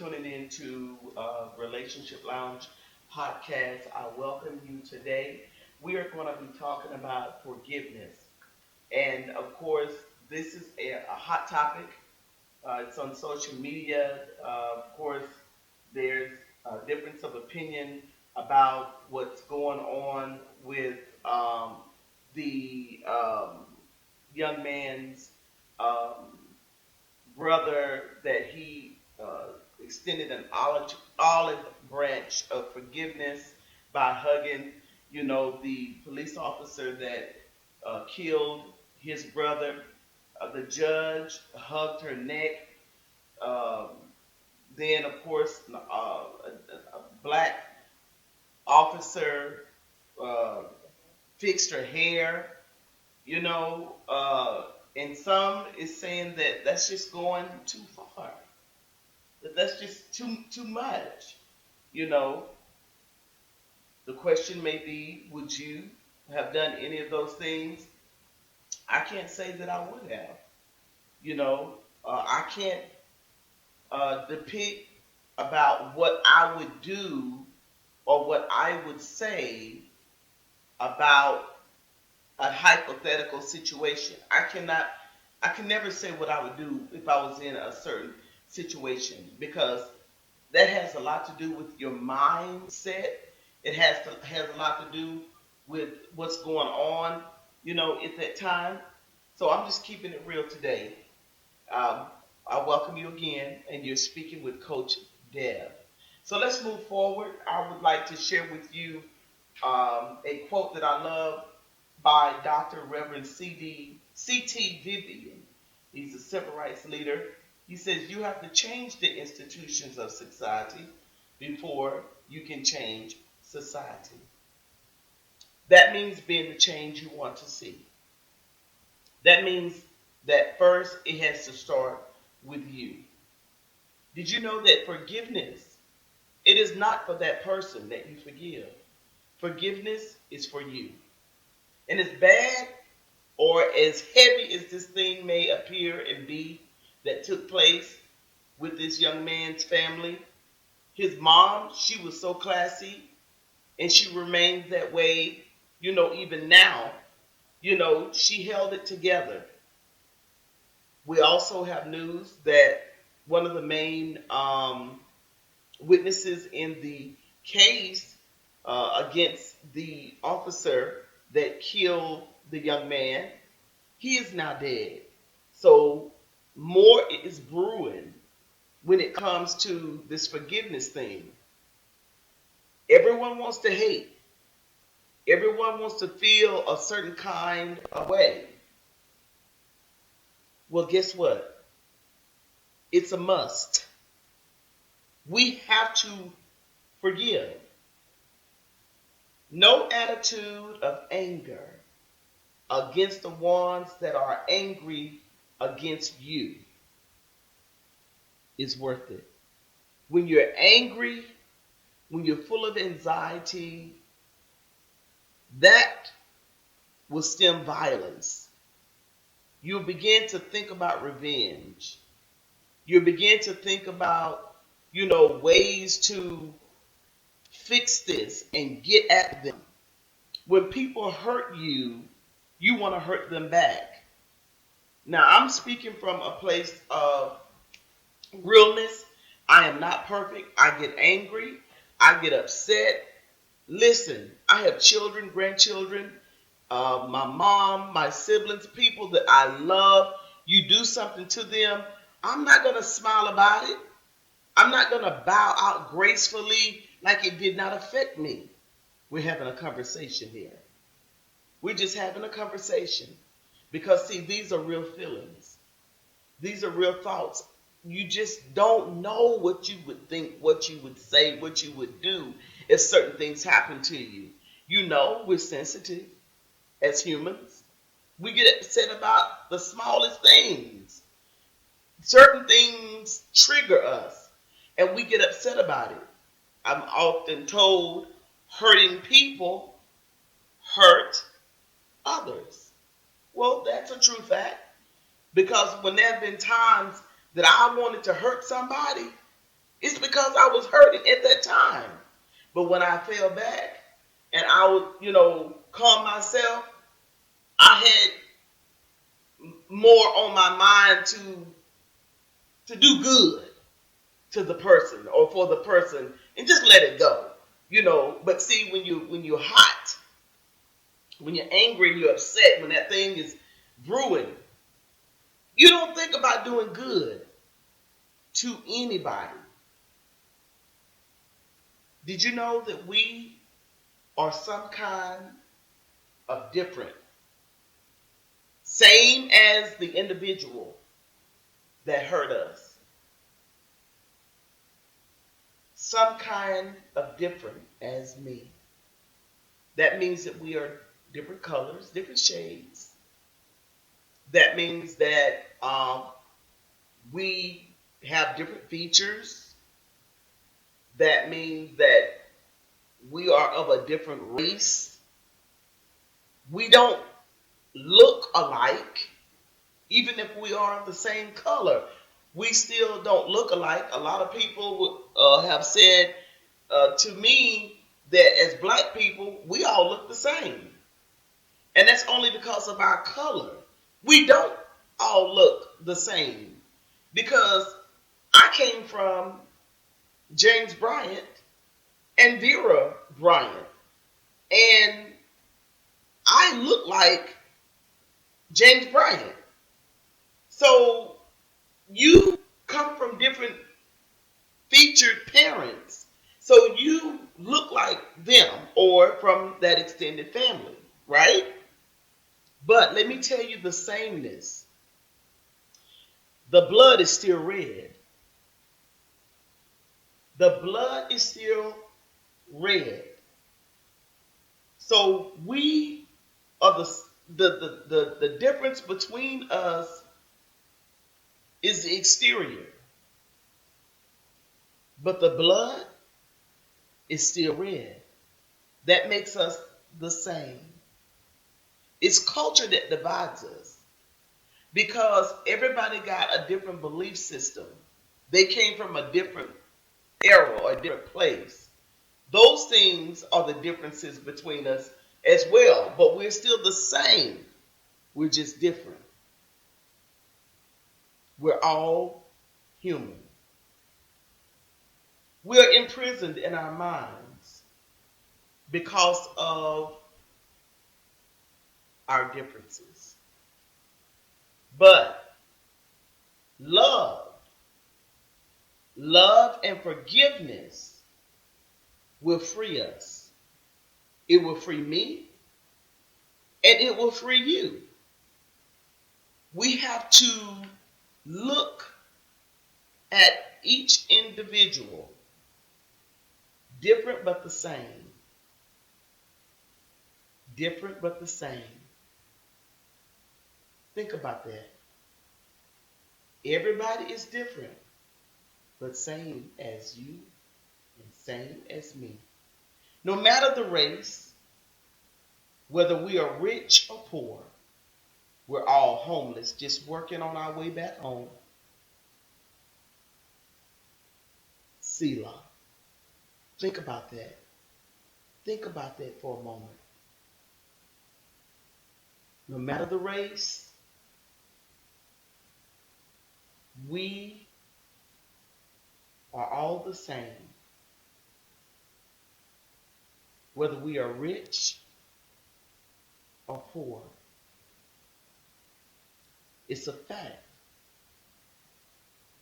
tuning in to Relationship Lounge podcast. I welcome you today. We are going to be talking about forgiveness. And of course, this is a hot topic. It's on social media. Of course, there's a difference of opinion about what's going on with the young man's um, brother that he extended an olive branch of forgiveness by hugging, the police officer that killed his brother. The judge hugged her neck. Um, then, of course, a black officer uh, fixed her hair. And some is saying that that's just going too far. That's just too much. You know, the question may be, would you have done any of those things? I can't say that I would have. I can't depict about what I would do or what I would say about a hypothetical situation. I can never say what I would do if I was in a certain situation because that has a lot to do with your mindset. It has a lot to do with what's going on, at that time. So I'm just keeping it real today. Um, I welcome you again, and you're speaking with Coach Debb. So let's move forward. I would like to share with you a quote that I love by Dr. Reverend C.T. Vivian. He's a civil rights leader. He says, you have to change the institutions of society before you can change society. That means being the change you want to see. That means that first it has to start with you. Did you know that forgiveness, it is not for that person that you forgive. Forgiveness is for you. And as bad or as heavy as this thing may appear and be that took place with this young man's family, his mom, she was so classy and she remains that way, even now. She held it together. We also have news that one of the main witnesses in the case against the officer that killed the young man, he is now dead. So more is brewing when it comes to this forgiveness thing. Everyone wants to hate. Everyone wants to feel a certain kind of way. Well, guess what? It's a must. We have to forgive. No attitude of anger against the ones that are angry against you is worth it. When you're angry, when you're full of anxiety, that will stem violence. You'll begin to think about revenge. You'll begin to think about, ways to fix this and get at them. When people hurt you, you want to hurt them back. Now, I'm speaking from a place of realness. I am not perfect. I get angry. I get upset. Listen, I have children, grandchildren, my mom, my siblings, people that I love. You do something to them, I'm not going to smile about it. I'm not going to bow out gracefully like it did not affect me. We're having a conversation here. We're just having a conversation. Because, see, these are real feelings. These are real thoughts. You just don't know what you would think, what you would say, what you would do if certain things happen to you. We're sensitive as humans. We get upset about the smallest things. Certain things trigger us, and we get upset about it. I'm often told hurting people hurt others. Well, that's a true fact, because when there have been times that I wanted to hurt somebody, It's because I was hurting at that time. But when I fell back and I would, calm myself, I had more on my mind to do good to the person or for the person and just let it go. But see, when you're hot, when you're angry and you're upset, when that thing is brewing, you don't think about doing good to anybody. Did you know that we are some kind of different? Same as the individual that hurt us. Some kind of different as me. That means that we are different colors, different shades. That means that we have different features. That means that we are of a different race. We don't look alike, even if we are the same color. We still don't look alike. A lot of people have said to me that as black people, we all look the same. And that's only because of our color. We don't all look the same because I came from James Bryant and Vera Bryant. And I look like James Bryant. So you come from different featured parents. So you look like them or from that extended family, right? But let me tell you the sameness. The blood is still red. The blood is still red. So we are the difference between us is the exterior. But the blood is still red. That makes us the same. It's culture that divides us because everybody got a different belief system. They came from a different era or a different place. Those things are the differences between us as well, but we're still the same. We're just different. We're all human. We're imprisoned in our minds because of our differences. But love and forgiveness will free us. It will free me and it will free you. We have to look at each individual different but the same. Different but the same. Think about that. Everybody is different, but same as you and same as me. No matter the race, whether we are rich or poor, we're all homeless, just working on our way back home. Selah. Think about that. Think about that for a moment. No matter the race, we are all the same. Whether we are rich or poor. It's a fact.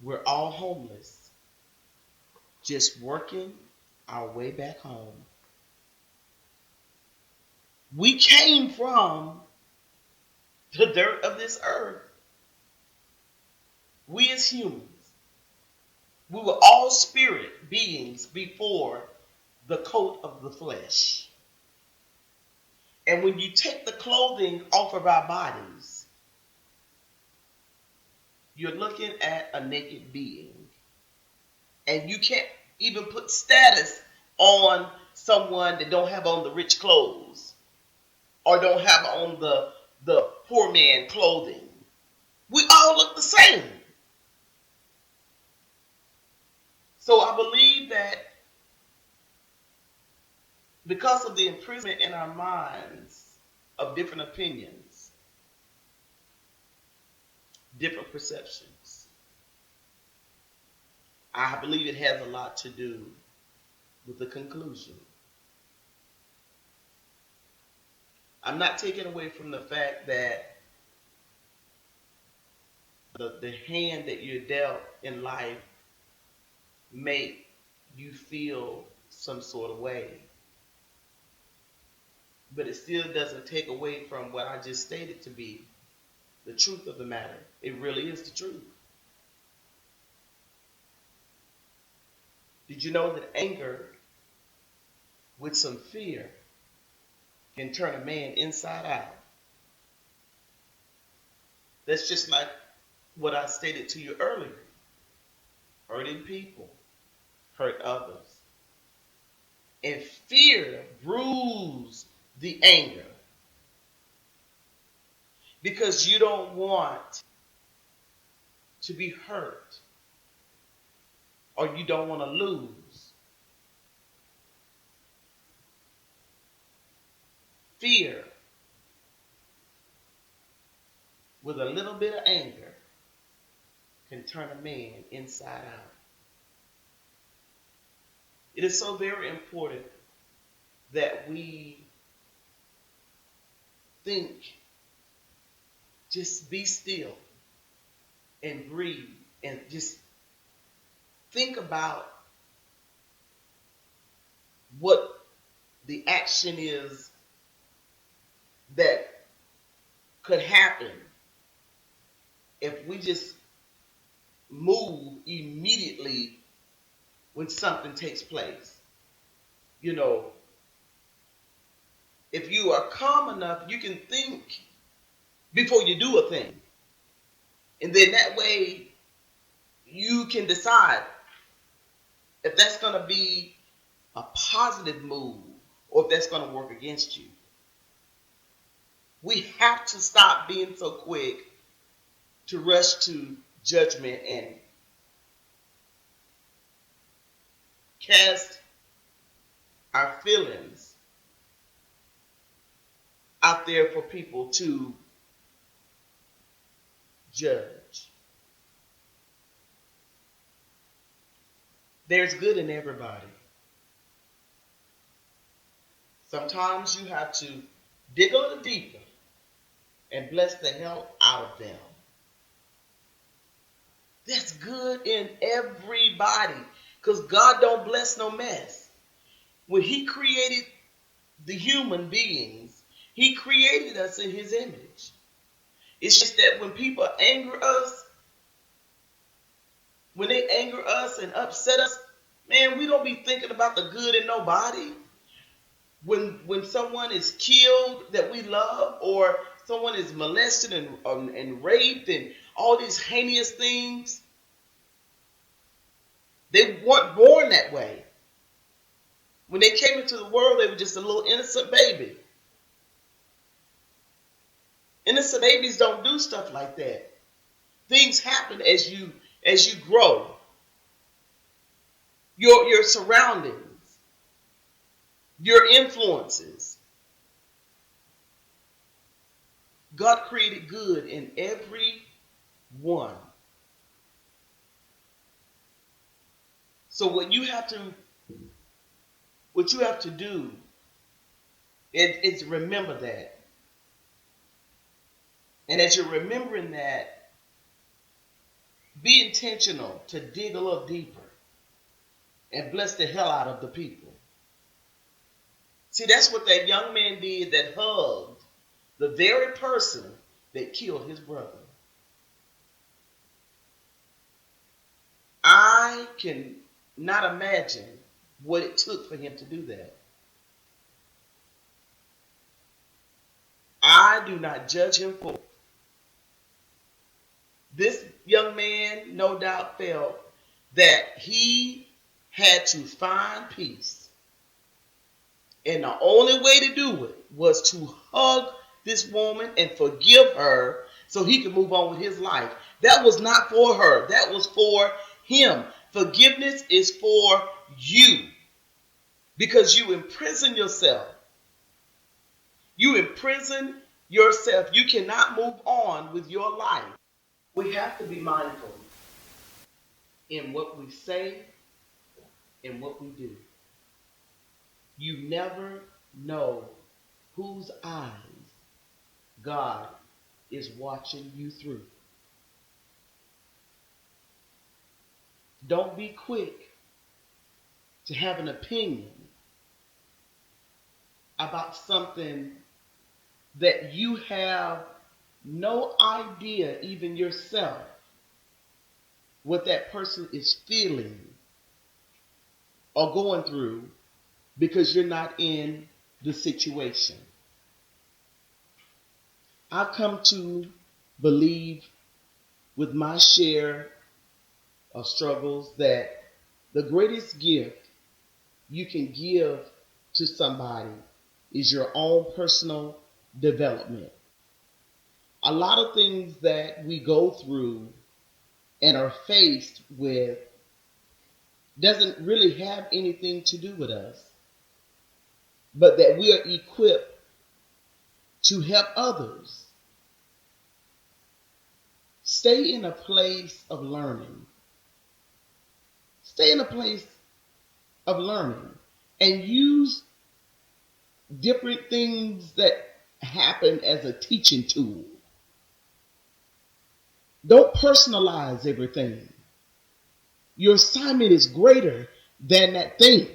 We're all homeless, just working our way back home. We came from the dirt of this earth. We as humans, we were all spirit beings before the coat of the flesh. And when you take the clothing off of our bodies, you're looking at a naked being. And you can't even put status on someone that don't have on the rich clothes or don't have on the poor man clothing. We all look the same. So I believe that because of the imprisonment in our minds of different opinions, different perceptions, I believe it has a lot to do with the conclusion. I'm not taking away from the fact that the hand that you're dealt in life make you feel some sort of way. But it still doesn't take away from what I just stated to be the truth of the matter. It really is the truth. Did you know that anger with some fear can turn a man inside out? That's just like what I stated to you earlier. Hurting people hurt others. And fear brews the anger because you don't want to be hurt or you don't want to lose. Fear with a little bit of anger can turn a man inside out. It is so very important that we think, just be still and breathe and just think about what the action is that could happen if we just move immediately when something takes place. You know, if you are calm enough, you can think before you do a thing. And then that way you can decide if that's going to be a positive move or if that's going to work against you. We have to stop being so quick to rush to judgment and cast our feelings out there for people to judge. There's good in everybody. Sometimes you have to dig a little deeper and bless the hell out of them. That's good in everybody, because God don't bless no mess. When he created the human beings, he created us in his image. It's just that when people anger us, when they anger us and upset us, man, we don't be thinking about the good in nobody. When someone is killed that we love, or someone is molested and raped and all these heinous things, they weren't born that way. When they came into the world, they were just a little innocent baby. Innocent babies don't do stuff like that. Things happen as you grow. Your surroundings, your influences. God created good in every one. So what you have to do is remember that. And as you're remembering that, be intentional to dig a little deeper and bless the hell out of the people. See, that's what that young man did that hugged the very person that killed his brother. I can not imagine what it took for him to do that. I do not judge him for it. This young man no doubt felt that he had to find peace. And the only way to do it was to hug this woman and forgive her so he could move on with his life. That was not for her. That was for him. Forgiveness is for you, because you imprison yourself. You imprison yourself. You cannot move on with your life. We have to be mindful in what we say and what we do. You never know whose eyes God is watching you through. Don't be quick to have an opinion about something that you have no idea, even yourself, what that person is feeling or going through, because you're not in the situation. I've come to believe, with my share of struggles, that the greatest gift you can give to somebody is your own personal development. A lot of things that we go through and are faced with doesn't really have anything to do with us, but that we are equipped to help others. Stay in a place of learning. Stay in a place of learning and use different things that happen as a teaching tool. Don't personalize everything. Your assignment is greater than that thing.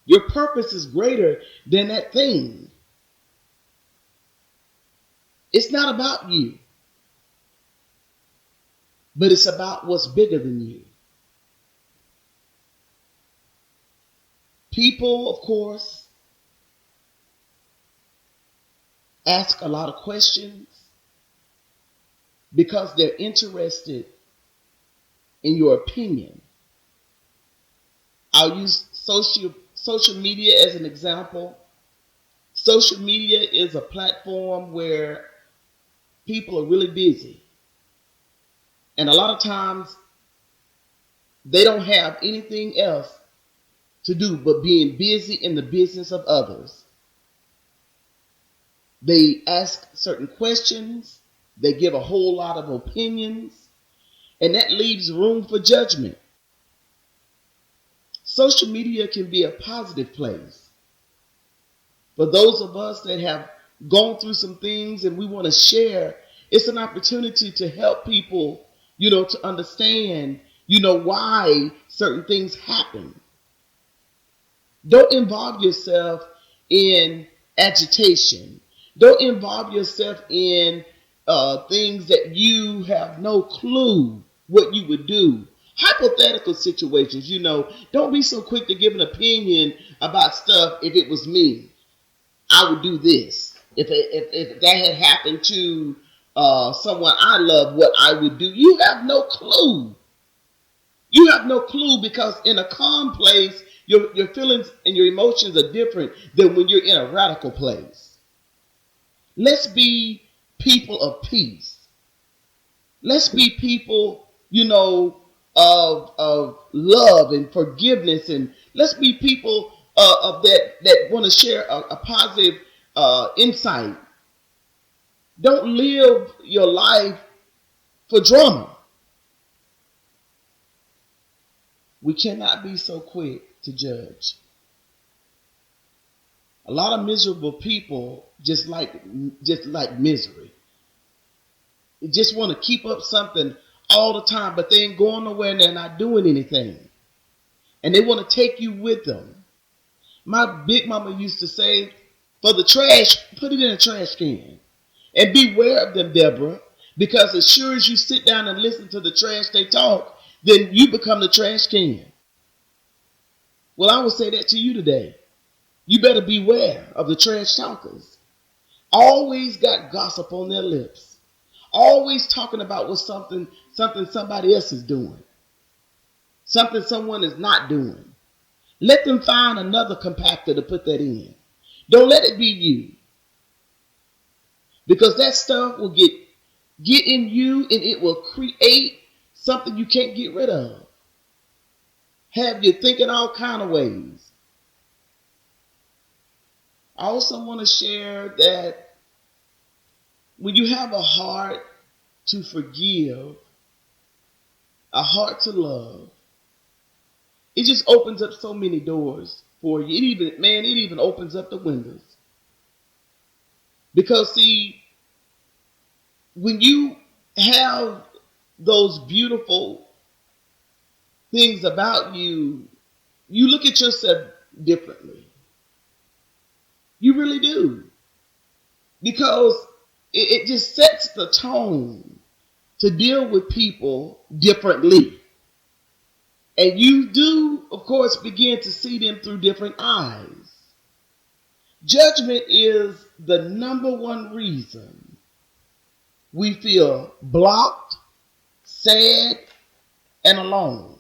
Your purpose is greater than that thing. It's not about you, but it's about what's bigger than you. People, of course, ask a lot of questions because they're interested in your opinion. I'll use social media as an example. Social media is a platform where people are really busy. And a lot of times they don't have anything else to do but being busy in the business of others. They ask certain questions, they give a whole lot of opinions, and that leaves room for judgment. Social media can be a positive place. For those of us that have gone through some things and we want to share, it's an opportunity to help people, to understand, why certain things happen. Don't involve yourself in agitation. Don't involve yourself in things that you have no clue what you would do. Hypothetical situations, don't be so quick to give an opinion about stuff. If it was me, I would do this. If that had happened to someone I love, what I would do. You have no clue. You have no clue, because in a calm place, your feelings and your emotions are different than when you're in a radical place. Let's be people of peace. Let's be people, of love and forgiveness, and let's be people of that want to share a positive insight. Don't live your life for drama. We cannot be so quick to judge. A lot of miserable people just like misery. They just want to keep up something all the time, but they ain't going nowhere and they're not doing anything. And they want to take you with them. My big mama used to say, for the trash, put it in a trash can. And beware of them, Deborah, because as sure as you sit down and listen to the trash they talk, then you become the trash can. Well, I would say that to you today. You better beware of the trash talkers. Always got gossip on their lips. Always talking about what something somebody else is doing. Something someone is not doing. Let them find another compactor to put that in. Don't let it be you. Because that stuff will get in you, and it will create something you can't get rid of, have you thinking all kind of ways. I also want to share that when you have a heart to forgive, a heart to love, it just opens up so many doors for you. It even opens up the windows. Because see, when you have those beautiful things about you, you look at yourself differently. You really do. Because it just sets the tone to deal with people differently. And you do, of course, begin to see them through different eyes. Judgment is the number one reason we feel blocked, sad, and alone.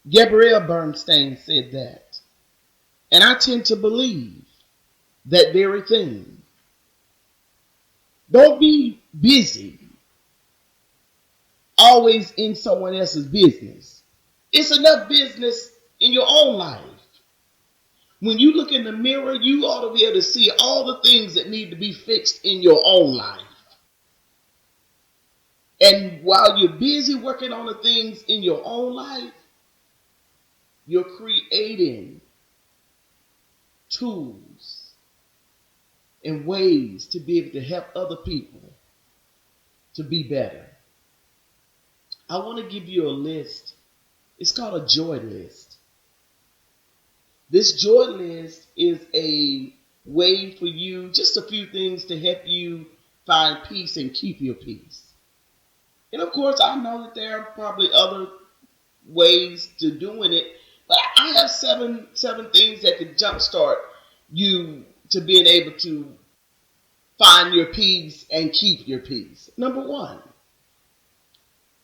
Gabrielle Bernstein said that. And I tend to believe that very thing. Don't be busy, always in someone else's business. It's enough business in your own life. When you look in the mirror, you ought to be able to see all the things that need to be fixed in your own life. And while you're busy working on the things in your own life, you're creating tools and ways to be able to help other people to be better. I want to give you a list. It's called a joy list. This joy list is a way for you, just a few things to help you find peace and keep your peace. And of course, I know that there are probably other ways to doing it, but I have seven things that could jumpstart you to being able to find your peace and keep your peace. Number one,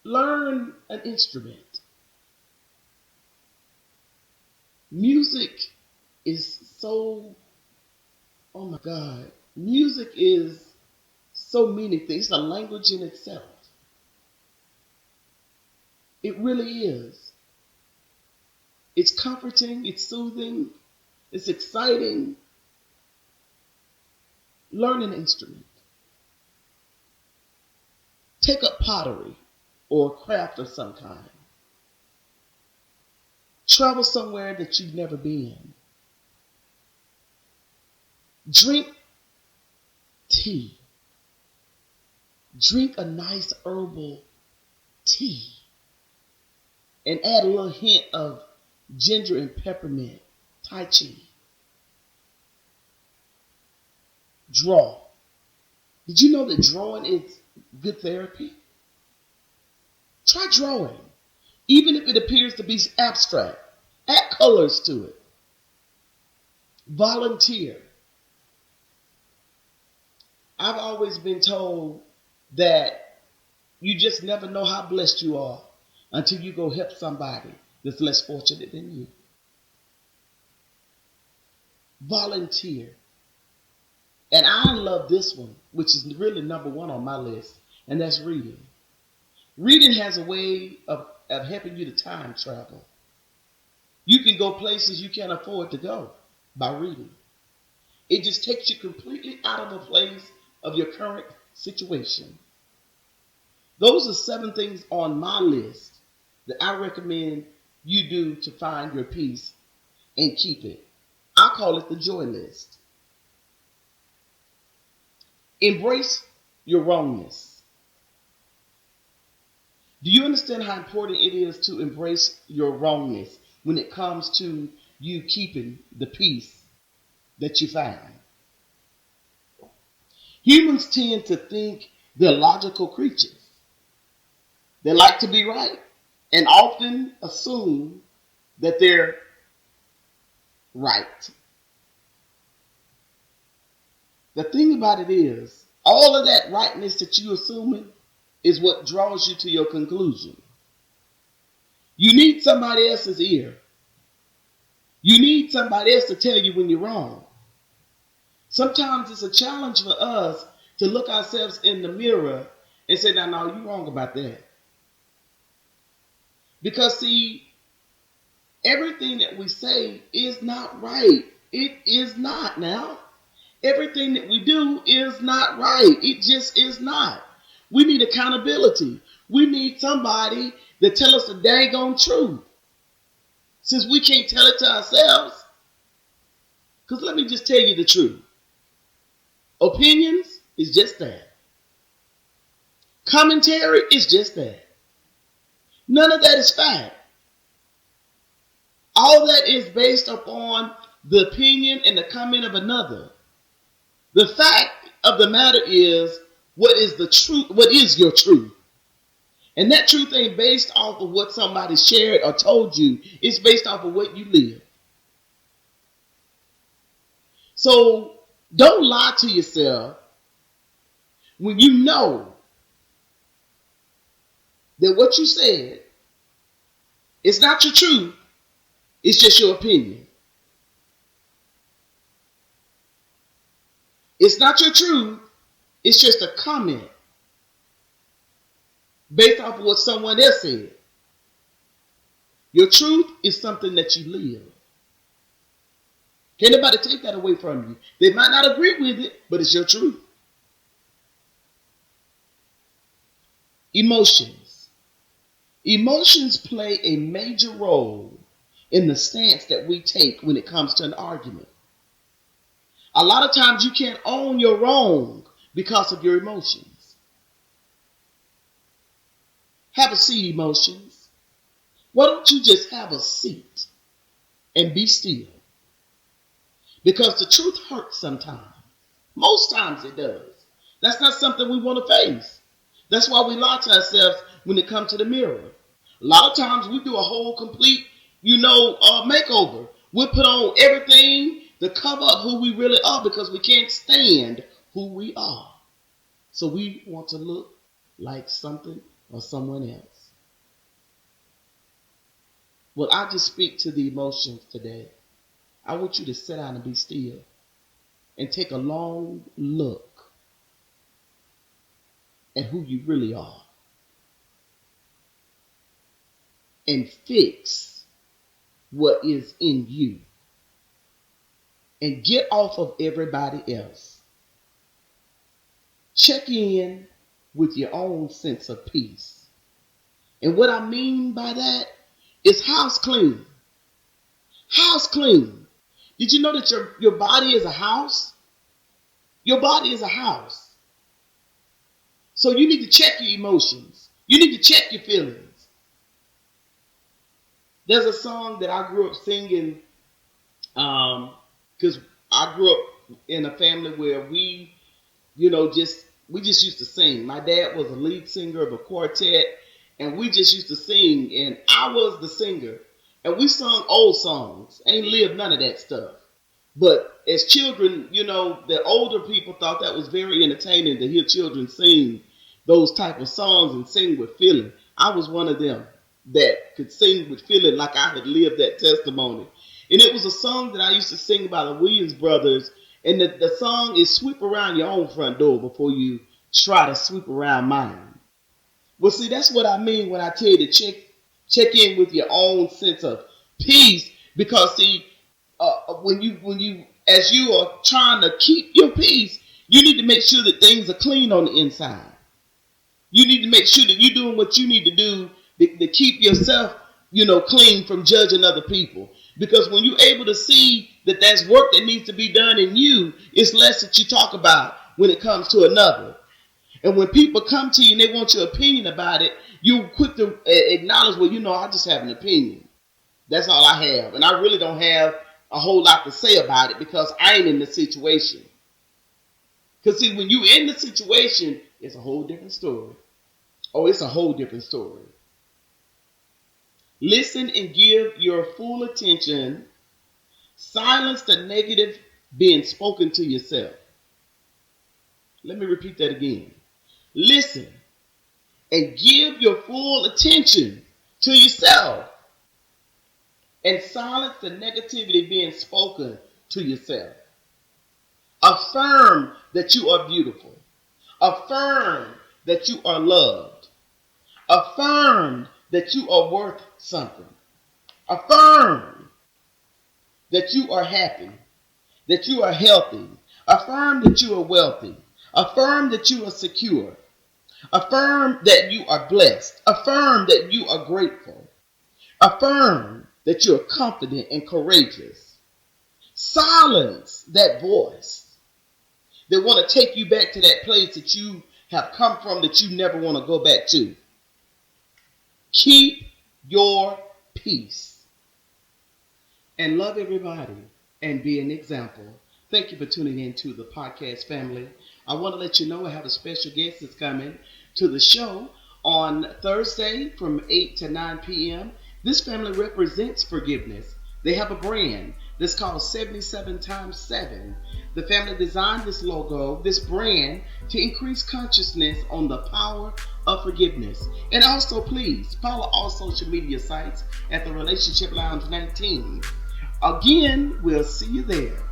learn an instrument. Music is so, oh my God, music is so many things. It's a language in itself. It really is. It's comforting, it's soothing, it's exciting. Learn an instrument. Take up pottery or craft of some kind. Travel somewhere that you've never been. Drink tea. Drink a nice herbal tea. And add a little hint of ginger and peppermint, Tai Chi. Draw. Did you know that drawing is good therapy? Try drawing. Even if it appears to be abstract, add colors to it. Volunteer. I've always been told that you just never know how blessed you are until you go help somebody that's less fortunate than you. Volunteer. And I love this one, which is really number one on my list, and that's reading. Reading has a way of helping you to time travel. You can go places you can't afford to go by reading. It just takes you completely out of the place of your current situation. Those are 7 things on my list that I recommend you do to find your peace and keep it. I call it the joy list. Embrace your wrongness. Do you understand how important it is to embrace your wrongness when it comes to you keeping the peace that you find? Humans tend to think they're logical creatures. They like to be right and often assume that they're right. The thing about it is, all of that rightness that you're assuming is what draws you to your conclusion. You need somebody else's ear. You need somebody else to tell you when you're wrong. Sometimes it's a challenge for us to look ourselves in the mirror and say, no, you're wrong about that. Because see, everything that we say is not right. It is not now. Everything that we do is not right. It just is not. We need accountability. We need somebody to tell us the dang on truth. Since we can't tell it to ourselves, because let me just tell you the truth. Opinions is just that. Commentary is just that. None of that is fact. All that is based upon the opinion and the comment of another. The fact of the matter is, what is the truth? What is your truth? And that truth ain't based off of what somebody shared or told you. It's based off of what you live. So don't lie to yourself when you know that what you said is not your truth. It's just your opinion. It's not your truth. It's just a comment based off of what someone else said. Your truth is something that you live. Can't nobody take that away from you. They might not agree with it, but it's your truth. Emotions. Emotions play a major role in the stance that we take when it comes to an argument. A lot of times you can't own your wrong because of your emotions. Have a seat, emotions. Why don't you just have a seat and be still? Because the truth hurts sometimes. Most times it does. That's not something we want to face. That's why we lie to ourselves when it comes to the mirror. A lot of times we do a whole complete, makeover. We put on everything to cover up who we really are because we can't stand who we are. So we want to look like something or someone else. Well, I just speak to the emotions today. I want you to sit down and be still and take a long look at who you really are and fix what is in you and get off of everybody else. Check in with your own sense of peace. And what I mean by that is house clean. House clean. Did you know that your body is a house? Your body is a house. So you need to check your emotions. You need to check your feelings. There's a song that I grew up singing because I grew up in a family where we just used to sing. My dad was a lead singer of a quartet, and we just used to sing, and I was the singer. And we sung old songs. Ain't lived none of that stuff. But as children, the older people thought that was very entertaining to hear children sing those type of songs and sing with feeling. I was one of them that could sing with feeling like I had lived that testimony. And it was a song that I used to sing by the Williams Brothers. And the song is sweep around your own front door before you try to sweep around mine. Well, see, that's what I mean when I tell you to check in with your own sense of peace. Because see, when you as you are trying to keep your peace, you need to make sure that things are clean on the inside. You need to make sure that you're doing what you need to do to keep yourself, clean from judging other people. Because when you're able to see that there's work that needs to be done in you, it's less that you talk about when it comes to another. And when people come to you and they want your opinion about it, you're quick to acknowledge, well, I just have an opinion. That's all I have. And I really don't have a whole lot to say about it because I ain't in the situation. Because see, when you're in the situation, it's a whole different story. Oh, it's a whole different story. Listen and give your full attention. Silence the negative being spoken to yourself. Let me repeat that again. Listen and give your full attention to yourself. And silence the negativity being spoken to yourself. Affirm that you are beautiful. Affirm that you are loved. Affirm that you are worth something. Affirm that you are happy, that you are healthy. Affirm that you are wealthy. Affirm that you are secure. Affirm that you are blessed. Affirm that you are grateful. Affirm that you are confident and courageous. Silence that voice that want to take you back to that place that you have come from that you never want to go back to. Keep your peace. And love everybody and be an example. Thank you for tuning in to the podcast family. I want to let you know I have a special guest that's coming to the show on Thursday from 8 to 9 p.m. This family represents forgiveness. They have a brand that's called 77 times 7. The family designed this logo, this brand, to increase consciousness on the power of forgiveness. And also, please follow all social media sites at the Relationship Lounge 19. Again, we'll see you there.